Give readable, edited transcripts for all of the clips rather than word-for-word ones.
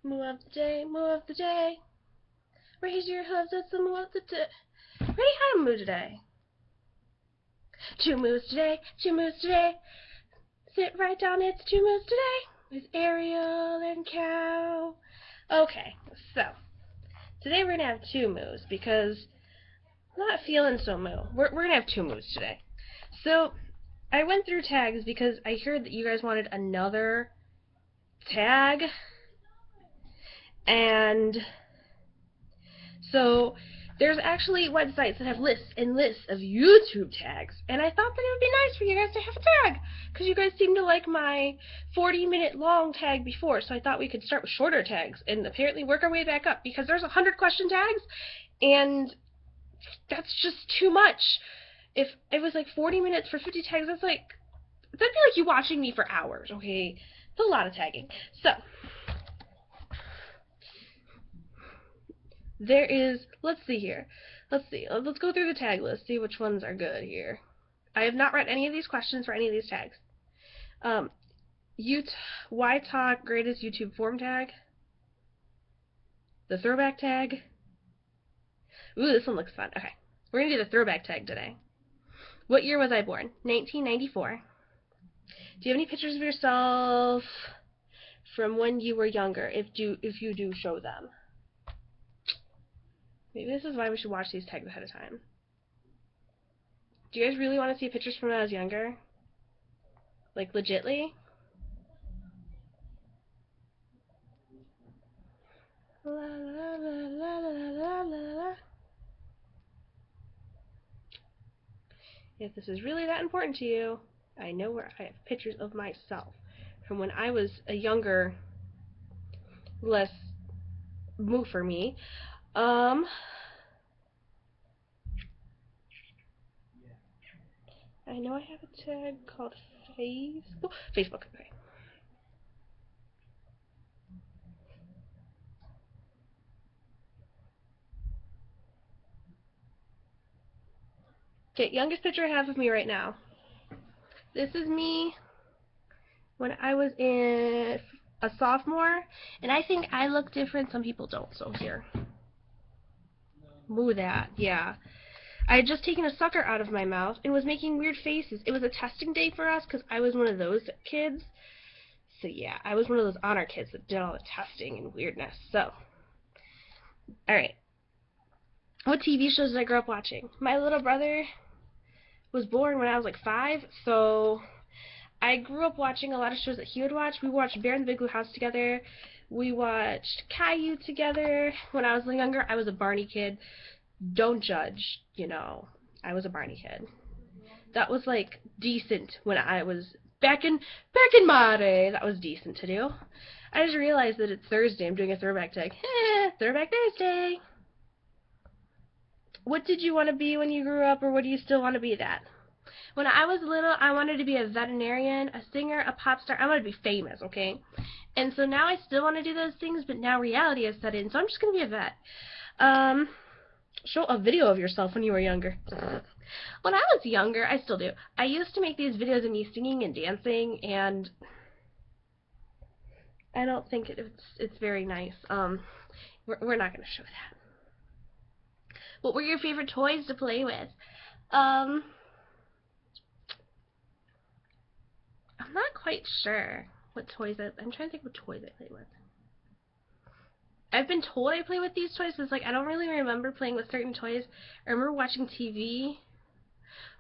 Moo of the day, moo of the day. Raise your hooves, it's the moo of the day. Ready? How to moo today? Two moos today, two moos today. Sit right down, it's two moos today. With Ariel and Cow. Okay, so today we're gonna have two moos because I'm not feeling so moo. We're gonna have two moos today. So I went through tags because I heard that you guys wanted another tag, and so there's actually websites that have lists and lists of YouTube tags, and I thought that it would be nice for you guys to have a tag because you guys seem to like my 40-minute long tag before, so I thought we could start with shorter tags and apparently work our way back up because there's 100 question tags, and that's just too much. If it was like 40 minutes for 50 tags, that'd be like you watching me for hours, okay? It's a lot of tagging. So there is, let's see here. Let's go through the tag list, see which ones are good here. I have not read any of these questions for any of these tags. Why Talk Greatest YouTube Form tag. The throwback tag. Ooh, this one looks fun. Okay, we're going to do the throwback tag today. What year was I born? 1994. Do you have any pictures of yourself from when you were younger, if you do show them? Maybe this is why we should watch these tags ahead of time. Do you guys really want to see pictures from when I was younger? Like, legitly? La, la, la, la, la, la. If this is really that important to you, I know where I have pictures of myself from when I was a younger, less moo for me. I know I have a tag called Facebook. Okay. Okay, youngest picture I have of me right now. This is me when I was a sophomore, and I think I look different. Some people don't, so here. Moo that, yeah. I had just taken a sucker out of my mouth and was making weird faces. It was a testing day for us because I was one of those kids. So yeah, I was one of those honor kids that did all the testing and weirdness. So, alright. What TV shows did I grow up watching? My little brother was born when I was like 5, so I grew up watching a lot of shows that he would watch. We watched Bear in the Big Blue House together. We watched Caillou together. When I was younger, I was a Barney kid. Don't judge, you know. I was a Barney kid. That was like decent when I was back in my day. That was decent to do. I just realized that it's Thursday. I'm doing a throwback tag. Throwback Thursday. What did you want to be when you grew up, or what do you still want to be that? When I was little, I wanted to be a veterinarian, a singer, a pop star. I wanted to be famous, okay? And so now I still want to do those things, but now reality has set in, so I'm just going to be a vet. Show a video of yourself when you were younger. When I was younger, I still do. I used to make these videos of me singing and dancing, and I don't think it's very nice. We're not going to show that. What were your favorite toys to play with? I'm not quite sure what toys I'm trying to think what toys I played with. I've been told I play with these toys, but it's like I don't really remember playing with certain toys. I remember watching TV.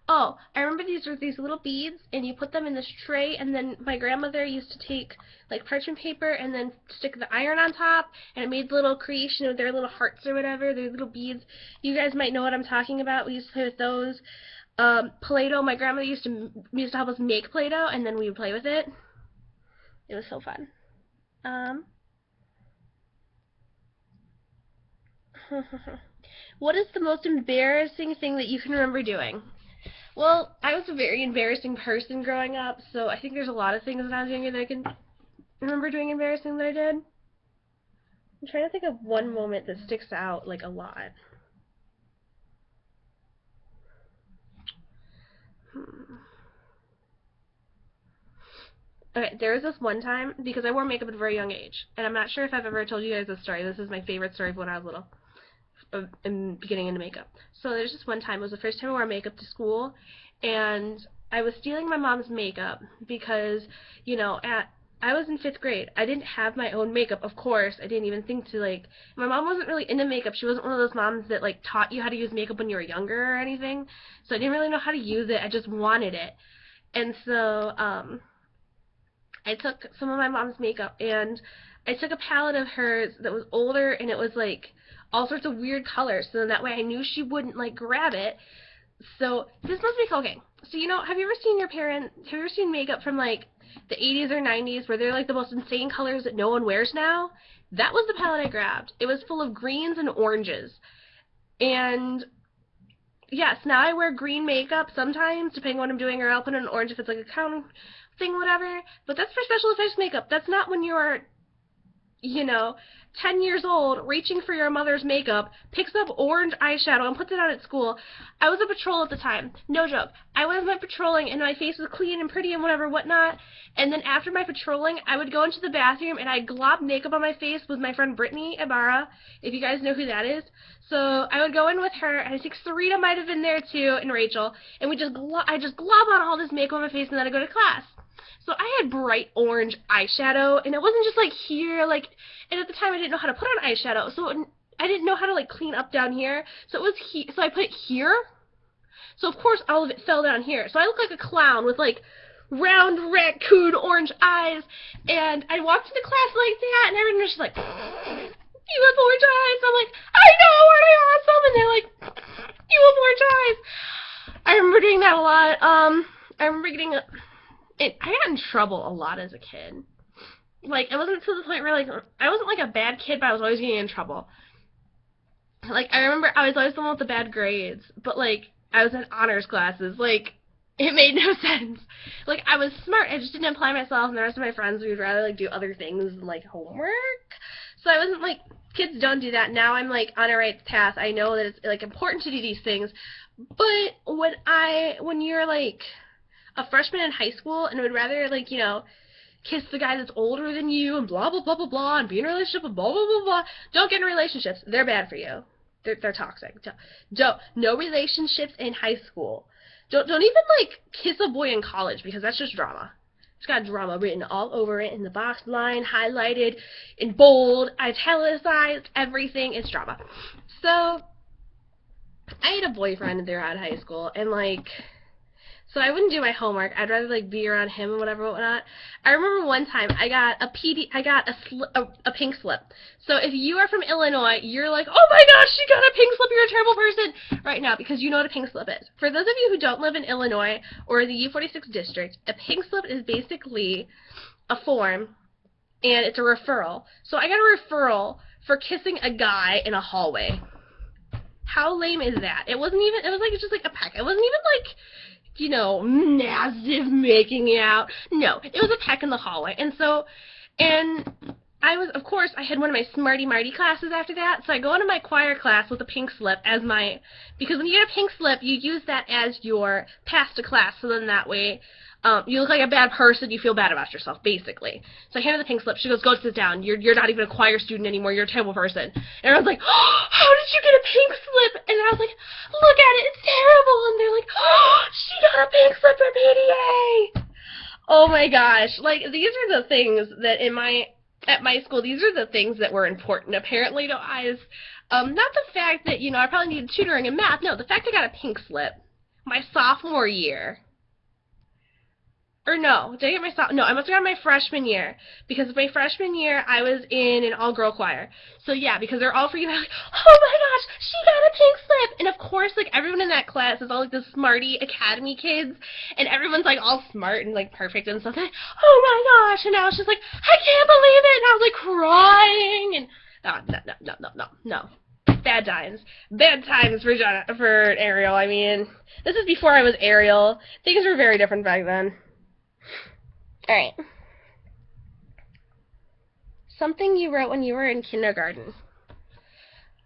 Oh, I remember these were these little beads, and you put them in this tray, and then my grandmother used to take like parchment paper and then stick the iron on top, and it made little creation of their little hearts or whatever, their little beads. You guys might know what I'm talking about. We used to play with those. Play-Doh. My grandmother used to help us make Play-Doh, and then we would play with it. It was so fun. What is the most embarrassing thing that you can remember doing? Well, I was a very embarrassing person growing up, so I think there's a lot of things that I was doing that I can remember doing embarrassing that I did. I'm trying to think of one moment that sticks out, like, a lot. Okay, there was this one time, because I wore makeup at a very young age, and I'm not sure if I've ever told you guys this story. This is my favorite story of when I was little, and getting into makeup. So there's this one time, it was the first time I wore makeup to school, and I was stealing my mom's makeup because, you know, I was in 5th grade. I didn't have my own makeup, of course. I didn't even think to, like, my mom wasn't really into makeup. She wasn't one of those moms that, like, taught you how to use makeup when you were younger or anything. So I didn't really know how to use it. I just wanted it. And so, I took some of my mom's makeup, and I took a palette of hers that was older, and it was, like, all sorts of weird colors. So that way I knew she wouldn't, like, grab it. So this must be okay. So, you know, have you ever seen makeup from, like, the 80s or 90s where they're, like, the most insane colors that no one wears now? That was the palette I grabbed. It was full of greens and oranges. And, yes, now I wear green makeup sometimes, depending on what I'm doing, or I'll put in an orange if it's, like, a clown thing, whatever. But that's for special effects makeup. That's not when you're, you know, 10 years old, reaching for your mother's makeup, picks up orange eyeshadow and puts it on at school. I was a patrol at the time. No joke. I went patrolling, and my face was clean and pretty and whatever, whatnot. And then after my patrolling, I would go into the bathroom, and I'd glob makeup on my face with my friend Brittany Ibarra, if you guys know who that is. So I would go in with her, and I think Sarita might have been there too, and Rachel, and I just glob on all this makeup on my face, and then I'd go to class. So I had bright orange eyeshadow, and it wasn't just, like, here, like, and at the time I didn't know how to put on eyeshadow, so I didn't know how to, like, clean up down here, so it was so I put it here, so of course all of it fell down here, so I look like a clown with, like, round raccoon orange eyes, and I walked into class like that, and everyone was just like, you have orange eyes, I'm like, I know, aren't I awesome, and they're like, you have orange eyes. I remember doing that a lot. I remember getting I got in trouble a lot as a kid. Like, it wasn't to the point where, like, I wasn't, like, a bad kid, but I was always getting in trouble. Like, I remember I was always the one with the bad grades, but, like, I was in honors classes. Like, it made no sense. Like, I was smart, I just didn't apply myself, and the rest of my friends would rather, like, do other things than, like, homework. So I wasn't, like, kids don't do that. Now I'm, like, on a right path. I know that it's, like, important to do these things. But when you're, like, a freshman in high school and would rather, like, you know, kiss the guy that's older than you and blah, blah, blah, blah, blah, and be in a relationship and blah, blah, blah, blah. Don't get in relationships. They're bad for you. They're toxic. No relationships in high school. Don't even, like, kiss a boy in college, because that's just drama. It's got drama written all over it in the box line, highlighted, in bold, italicized, everything. It's drama. So, I had a boyfriend throughout high school, and, like, so I wouldn't do my homework. I'd rather, like, be around him and whatever, whatnot. I remember one time I got a pink slip. So if you are from Illinois, you're like, oh my gosh, she got a pink slip, you're a terrible person right now, because you know what a pink slip is. For those of you who don't live in Illinois or the U46 district, a pink slip is basically a form, and it's a referral. So I got a referral for kissing a guy in a hallway. How lame is that? It was just like a peck. It wasn't even like, you know, massive making out. No, it was a peck in the hallway. And I was, of course, I had one of my Smarty Marty classes after that, so I go into my choir class with a pink slip because when you get a pink slip, you use that as your pass to class, so then that way, you look like a bad person, you feel bad about yourself, basically. So I hand her the pink slip, she goes, go sit down, you're not even a choir student anymore, you're a terrible person. And I was like, oh, how did you get a pink slip? And I was like, look at it, it's terrible. And they're like, oh, she got a pink slip for PDA. Oh my gosh, like, these are the things that at my school, these are the things that were important, apparently, to us. Not the fact that, you know, I probably needed tutoring in math. No, the fact I got a pink slip my sophomore year. Or no, did I get my no, I must have got my freshman year, because my freshman year I was in an all-girl choir. So yeah, because they're all freaking out, like, oh my gosh, she got a pink slip! And of course, like, everyone in that class is all, like, the smarty academy kids, and everyone's, like, all smart and, like, perfect and stuff. Like, oh my gosh! And I was just like, I can't believe it! And I was, like, crying! And no. Bad times. Bad times for Ariel. I mean, this is before I was Ariel. Things were very different back then. Alright. Something you wrote when you were in kindergarten.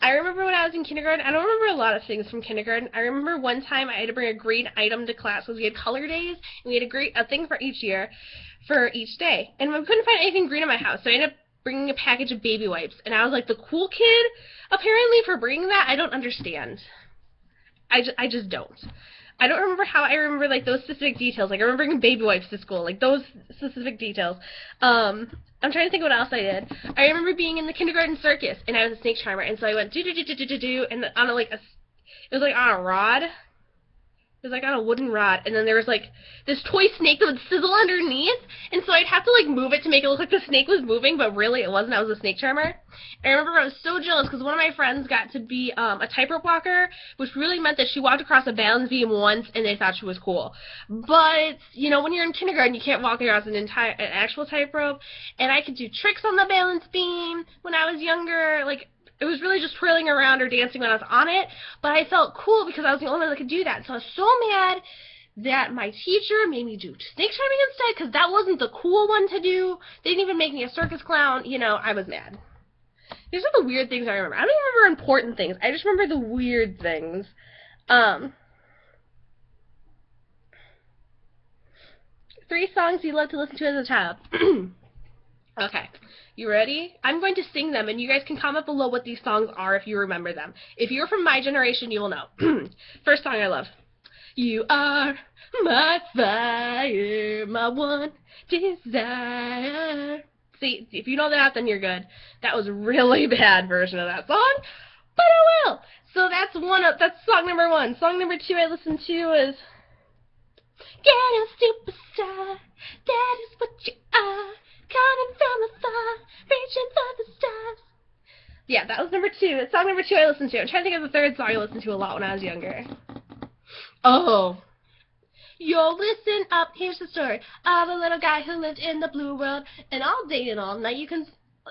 I remember when I was in kindergarten, I don't remember a lot of things from kindergarten. I remember one time I had to bring a green item to class because we had color days, and we had a thing for each year, for each day. And I couldn't find anything green in my house, so I ended up bringing a package of baby wipes. And I was like the cool kid, apparently, for bringing that. I don't understand. I just don't. I don't remember how I remember, like, those specific details. Like, I remember bringing baby wipes to school. Like, those specific details. I'm trying to think what else I did. I remember being in the kindergarten circus, and I was a snake charmer, and so I went do-do-do-do-do-do, and on a, like, it was, like, on a rod. It was, like, on a wooden rod, and then there was, like, this toy snake that would sizzle underneath, and so I'd have to, like, move it to make it look like the snake was moving, but really it wasn't. I was a snake charmer. I remember I was so jealous because one of my friends got to be a tightrope walker, which really meant that she walked across a balance beam once, and they thought she was cool. But, you know, when you're in kindergarten, you can't walk across an actual tightrope, and I could do tricks on the balance beam when I was younger, like, it was really just twirling around or dancing when I was on it, but I felt cool because I was the only one that could do that. So I was so mad that my teacher made me do snake charming instead because that wasn't the cool one to do. They didn't even make me a circus clown. You know, I was mad. These are the weird things I remember. I don't even remember important things. I just remember the weird things. 3 songs you love to listen to as a child. Okay. You ready? I'm going to sing them, and you guys can comment below what these songs are if you remember them. If you're from my generation, you will know. First song I love. You are my fire, my one desire. See, if you know that, then you're good. That was a really bad version of that song, but oh well. So that's song number 1. Song number 2 I listened to is Get a Superstar, that is what you are. Coming from afar, reaching for the stars. Yeah, that was number 2. That's song number 2 I listened to. I'm trying to think of the third song I listened to a lot when I was younger. Oh. Yo, listen up, here's the story of a little guy who lived in the blue world, and all day and all night you can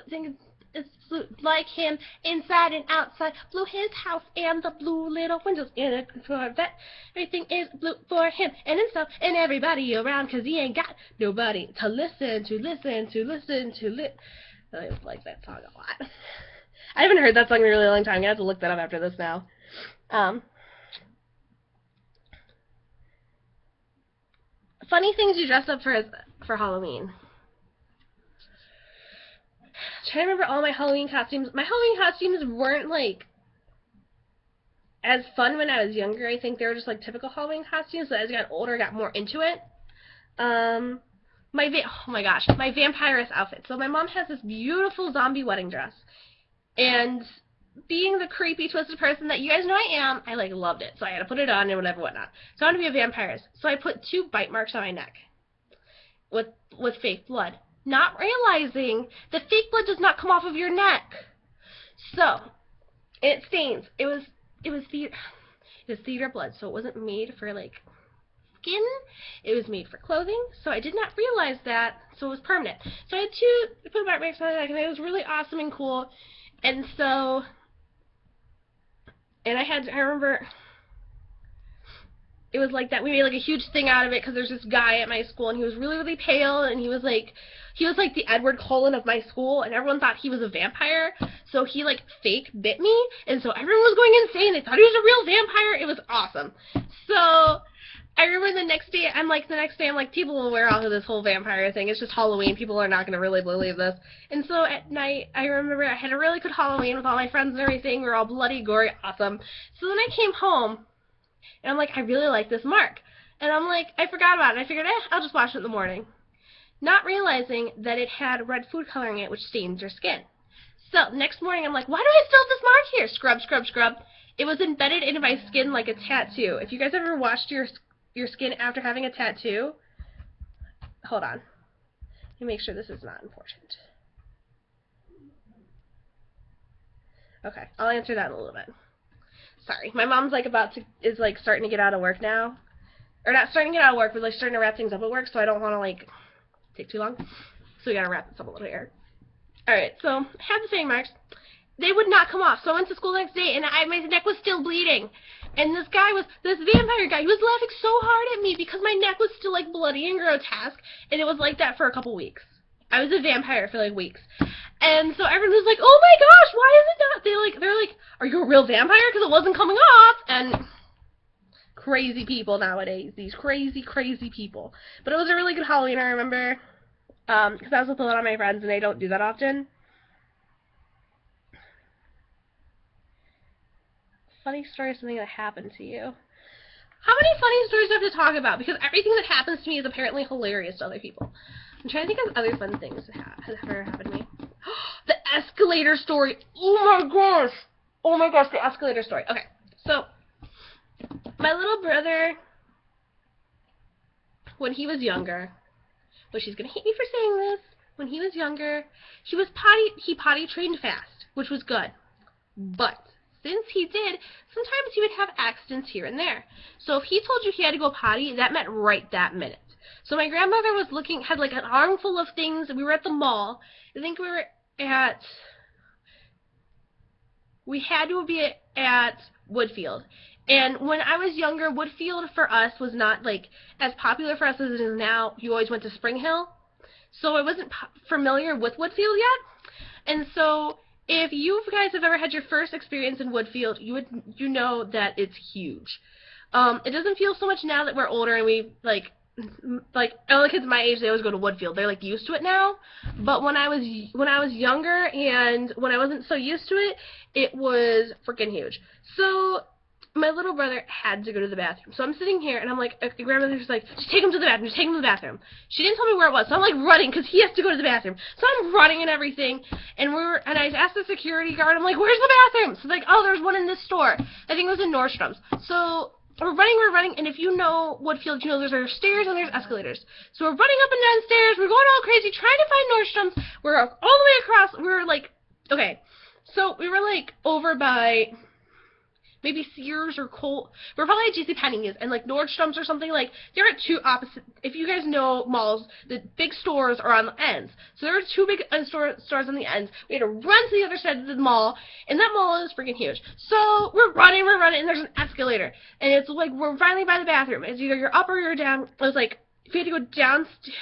think it's blue like him, inside and outside, blue his house and the blue little windows in a Corvette. Everything is blue for him and himself and everybody around, cause he ain't got nobody to listen to. I like that song a lot. I haven't heard that song in a really long time. I'm gonna have to look that up after this now. Funny things you dress up for Halloween. I'm trying to remember all my Halloween costumes. My Halloween costumes weren't, like, as fun when I was younger. I think they were just, like, typical Halloween costumes, but as I got older, I got more into it. Oh my gosh, my vampiress outfit. So my mom has this beautiful zombie wedding dress, and being the creepy, twisted person that you guys know I am, I, like, loved it. So I had to put it on and whatnot. So I wanted to be a vampiress. So I put 2 bite marks on my neck with fake blood, not realizing the fake blood does not come off of your neck. So it stains. It was theater blood, so it wasn't made for, like, skin. It was made for clothing. So I did not realize that. So it was permanent. So I had 2 bite marks on my neck, and it was really awesome and cool. And so, and I remember it was like that. We made, like, a huge thing out of it because there's this guy at my school, and he was really, really pale, and he was like the Edward Cullen of my school, and everyone thought he was a vampire. So he, like, fake bit me, and so everyone was going insane. They thought he was a real vampire. It was awesome. So I remember the next day, I'm like, people will wear off of this whole vampire thing. It's just Halloween. People are not going to really believe this. And so at night, I remember I had a really good Halloween with all my friends and everything. We were all bloody, gory, awesome. So then I came home, and I'm like, I really like this mark. And I'm like, I forgot about it. I figured, I'll just wash it in the morning. Not realizing that it had red food coloring in it, which stains your skin. So next morning, I'm like, why do I still have this mark here? Scrub, scrub, scrub. It was embedded into my skin like a tattoo. If you guys ever washed your skin after having a tattoo, hold on. Let me make sure this is not important. Okay, I'll answer that in a little bit. Sorry, my mom's like is starting to get out of work now. Or not starting to get out of work, but like starting to wrap things up at work, so I don't want to like take too long. So we gotta wrap this up a little here. Alright, so I had the fang marks. They would not come off, so I went to school the next day, and my neck was still bleeding. And this vampire guy, he was laughing so hard at me because my neck was still, like, bloody and grotesque, and it was like that for a couple weeks. I was a vampire for, like, weeks. And so everyone was like, oh my gosh, why is it not? They're like, are you a real vampire? Because it wasn't coming off. And crazy people nowadays. These crazy, crazy people. But it was a really good Halloween, I remember. Because I was with a lot of my friends, and they don't do that often. Funny story is something that happened to you. How many funny stories do I have to talk about? Because everything that happens to me is apparently hilarious to other people. I'm trying to think of other fun things that have ever happened to me. The escalator story. Oh my gosh. Oh my gosh, the escalator story. Okay, so my little brother, when he was younger, which he's gonna hate me for saying this, when he was younger, he potty trained fast, which was good. But since he did, sometimes he would have accidents here and there. So if he told you he had to go potty, that meant right that minute. So my grandmother was had like an armful of things. We were at the mall. I think we had to be at Woodfield. And when I was younger, Woodfield for us was not like as popular for us as it is now. You always went to Spring Hill. So I wasn't familiar with Woodfield yet. And so if you guys have ever had your first experience in Woodfield, you know that it's huge. It doesn't feel so much now that we're older and we like all the kids my age, they always go to Woodfield. They're like used to it now. But when I was younger and when I wasn't so used to it, it was freaking huge. So my little brother had to go to the bathroom. So I'm sitting here, and I'm like, grandmother's like, just take him to the bathroom, just take him to the bathroom. She didn't tell me where it was, so I'm like running, because he has to go to the bathroom. So I'm running and everything, and I asked the security guard, I'm like, where's the bathroom? So like, oh, there's one in this store. I think it was in Nordstrom's. So we're running, and if you know Woodfield, you know there's stairs and there's escalators. So we're running up and down stairs, we're going all crazy, trying to find Nordstrom's. We're all the way across, we were like, okay, so we were like over by maybe Sears or Colt. We're probably at JCPenney's and like Nordstrom's or something. Like there are two opposite. If you guys know malls, the big stores are on the ends. So there are two big stores on the ends. We had to run to the other side of the mall, and that mall is freaking huge. So we're running, and there's an escalator, and it's like we're finally by the bathroom. It's either you're up or you're down. It was like if we had to go downstairs.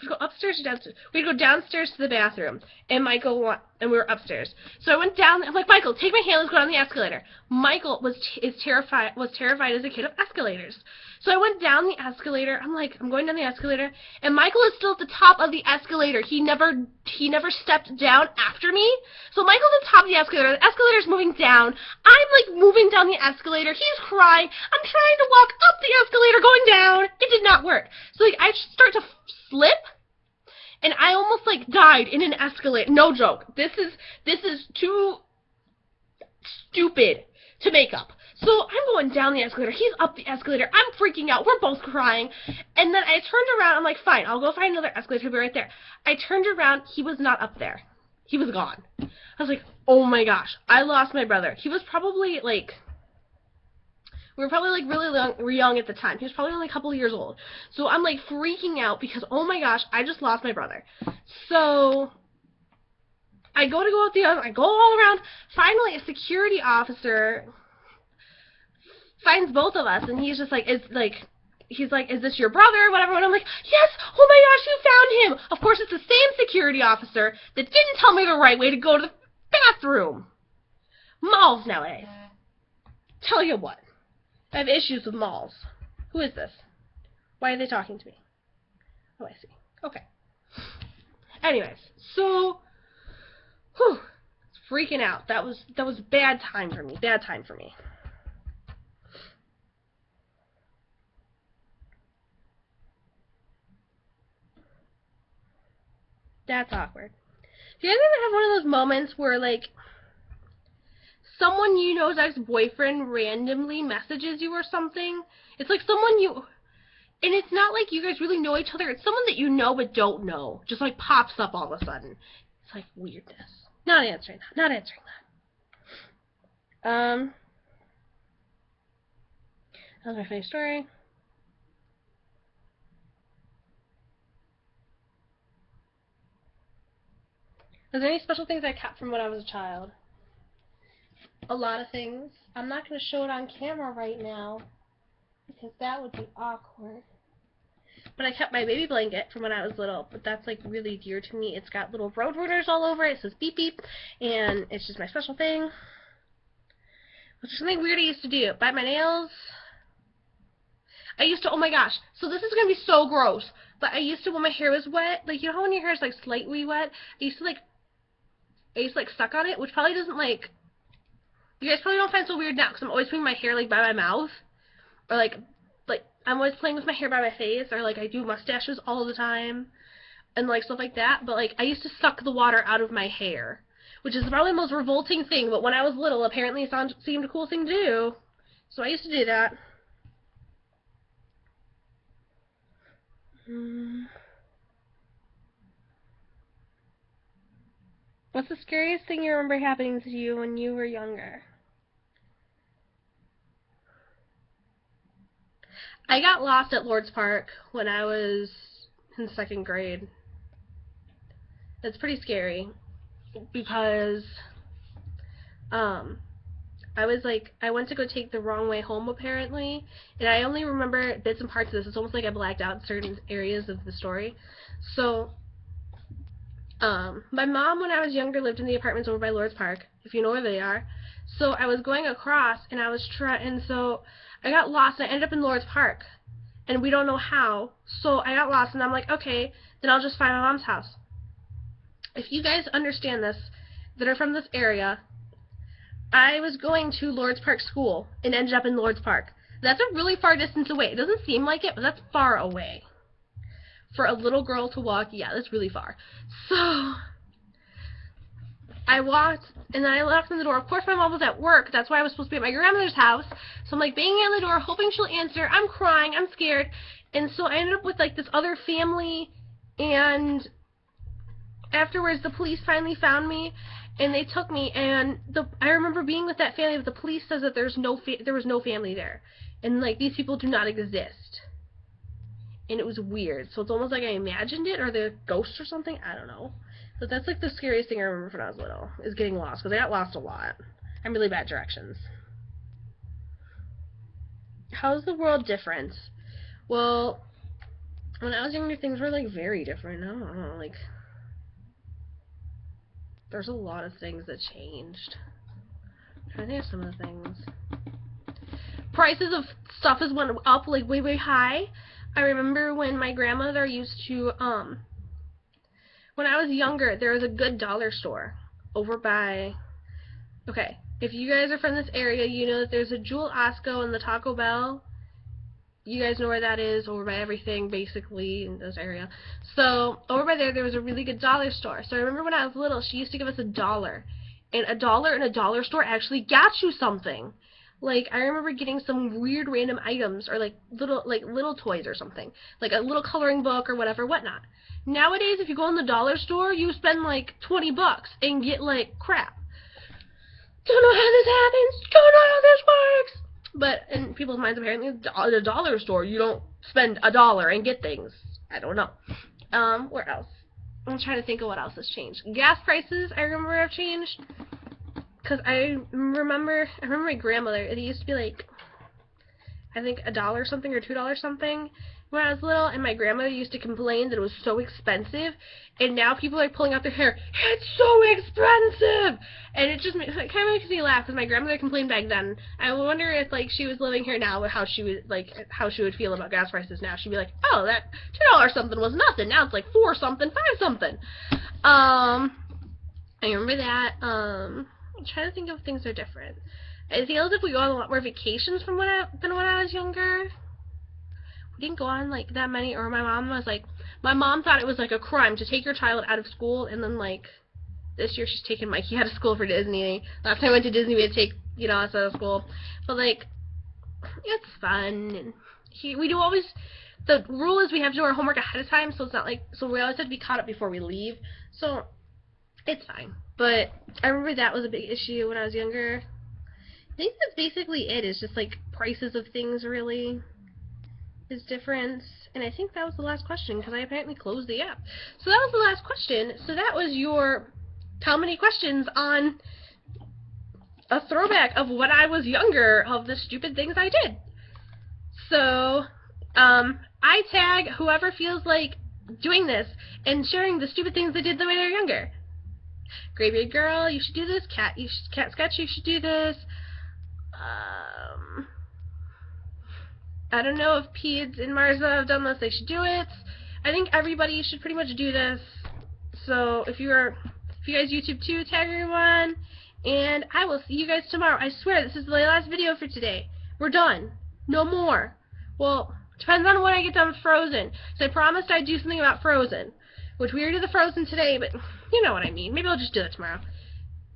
We go upstairs or downstairs? We had to go downstairs to the bathroom, and we were upstairs. So I went down. I'm like, Michael, take my hand. Let's go down the escalator. Michael was terrified as a kid of escalators. So I went down the escalator. I'm like, I'm going down the escalator, and Michael is still at the top of the escalator. He never stepped down after me. So Michael's at the top of the escalator. The escalator's moving down. I'm like moving down the escalator. He's crying. I'm trying to walk up the escalator, going down. It did not work. So like I start to slip, and I almost like died in an escalator. No joke. This is too stupid to make up. So I'm going down the escalator. He's up the escalator. I'm freaking out. We're both crying. And then I turned around. I'm like, fine, I'll go find another escalator. He'll be right there. I turned around. He was not up there. He was gone. I was like, oh my gosh, I lost my brother. He was probably like, we were probably like really young at the time. He was probably only a couple of years old. So I'm like freaking out because, oh my gosh, I just lost my brother. So I go out I go all around. Finally, a security officer finds both of us, and he's just like, he's like, is this your brother? Whatever. And I'm like, yes, oh my gosh, you found him. Of course, it's the same security officer that didn't tell me the right way to go to the bathroom. Malls nowadays. Tell you what. I have issues with malls. Who is this? Why are they talking to me? Oh, I see. Okay. Anyways, so, whew, freaking out. That was bad time for me. Bad time for me. That's awkward. Do you guys ever have one of those moments where, like, someone you know's ex-boyfriend randomly messages you or something? It's like someone you... And it's not like you guys really know each other. It's someone that you know but don't know. Just, like, pops up all of a sudden. It's like weirdness. Not answering that. Not answering that. That was my funny story. Is there any special things I kept from when I was a child? A lot of things. I'm not going to show it on camera right now because that would be awkward. But I kept my baby blanket from when I was little, but that's like really dear to me. It's got little road runners all over it. It says beep beep, and it's just my special thing. Which is something weird I used to do. Bite my nails. I used to, oh my gosh, so this is going to be so gross, but I used to, when my hair was wet, like, you know how when your hair is, like, slightly wet, I used to, like, suck on it, which probably doesn't, like, you guys probably don't find it so weird now, because I'm always putting my hair, like, by my mouth, or, like, I'm always playing with my hair by my face, or, like, I do mustaches all the time, and, like, stuff like that, but, like, I used to suck the water out of my hair, which is probably the most revolting thing, but when I was little, apparently it seemed a cool thing to do, so I used to do that. What's the scariest thing you remember happening to you when you were younger? I got lost at Lord's Park when I was in 2nd grade. That's pretty scary because I went to go take the wrong way home apparently, and I only remember bits and parts of this. It's almost like I blacked out certain areas of the story. So, my mom, when I was younger, lived in the apartments over by Lord's Park, if you know where they are. So I was going across, and so I got lost, and I ended up in Lord's Park, and we don't know how. So I got lost, and I'm like, okay, then I'll just find my mom's house. If you guys understand this, that are from this area, I was going to Lord's Park School and ended up in Lord's Park. That's a really far distance away. It doesn't seem like it, but that's far away. For a little girl to walk, yeah, that's really far. So, I walked, and then I knocked on the door. Of course, my mom was at work. That's why I was supposed to be at my grandmother's house. So I'm, like, banging on the door, hoping she'll answer. I'm crying. I'm scared. And so I ended up with, like, this other family, and afterwards, the police finally found me, and they took me, and I remember being with that family, but the police says that there was no family there, and, like, these people do not exist, and it was weird, so it's almost like I imagined it, or they're ghosts or something, I don't know, but that's, like, the scariest thing I remember when I was little, is getting lost, because I got lost a lot. I'm really bad at directions. How's the world different? Well, when I was younger, things were, like, very different. I don't know, like, there's a lot of things that changed. I'm trying to think of some of the things. Prices of stuff has went up, like, way, way high. I remember when my grandmother used to, when I was younger, there was a good dollar store over by, okay, if you guys are from this area, you know that there's a Jewel Osco and the Taco Bell. You guys know where that is, over by everything, basically, in this area. So, over by there was a really good dollar store. So, I remember when I was little, she used to give us $1. And $1 in a dollar store actually got you something. Like, I remember getting some weird random items, or, like, little toys or something. Like, a little coloring book or whatever, whatnot. Nowadays, if you go in the dollar store, you spend, like, $20 and get, like, crap. Don't know how this happens. Don't know how this works. But in people's minds, apparently, at a dollar store, you don't spend $1 and get things. I don't know. Where else? I'm trying to think of what else has changed. Gas prices, I remember, have changed. Because I remember my grandmother, it used to be like, I think $1 something or $2 something when I was little, and my grandmother used to complain that it was so expensive, and now people are pulling out their hair, it's so expensive! And it just kind of makes me laugh, because my grandmother complained back then. I wonder if, like, she was living here now, how she would feel about gas prices now. She'd be like, oh, that $2 something was nothing, now it's like 4 something, 5 something. I remember that. I'm trying to think of things that are different. I feel as if we go on a lot more vacations than when I was younger. We didn't go on, like, that many, or my mom thought it was, like, a crime to take your child out of school, and then, like, this year she's taking Mikey out of school for Disney. Last time I went to Disney, we had to take, you know, us out of school. But, like, it's fun, and the rule is we have to do our homework ahead of time, so it's not like, so we always have to be caught up before we leave, so it's fine. But I remember that was a big issue when I was younger. I think that's basically it. It's just, like, prices of things, really, is different. And I think that was the last question, because I apparently closed the app. So that was the last question. So that was your how many questions on a throwback of when I was younger, of the stupid things I did. So, I tag whoever feels like doing this and sharing the stupid things they did when they were younger. Graveyard Girl, you should do this. Cat Sketch, you should do this. I don't know if Peds and Marza have done this. They should do it. I think everybody should pretty much do this. So if you guys YouTube too, tag everyone. And I will see you guys tomorrow. I swear this is the last video for today. We're done. No more. Well, depends on when I get done with Frozen. So I promised I'd do something about Frozen, which we already did the Frozen today, but you know what I mean. Maybe I'll just do it tomorrow.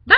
Bye!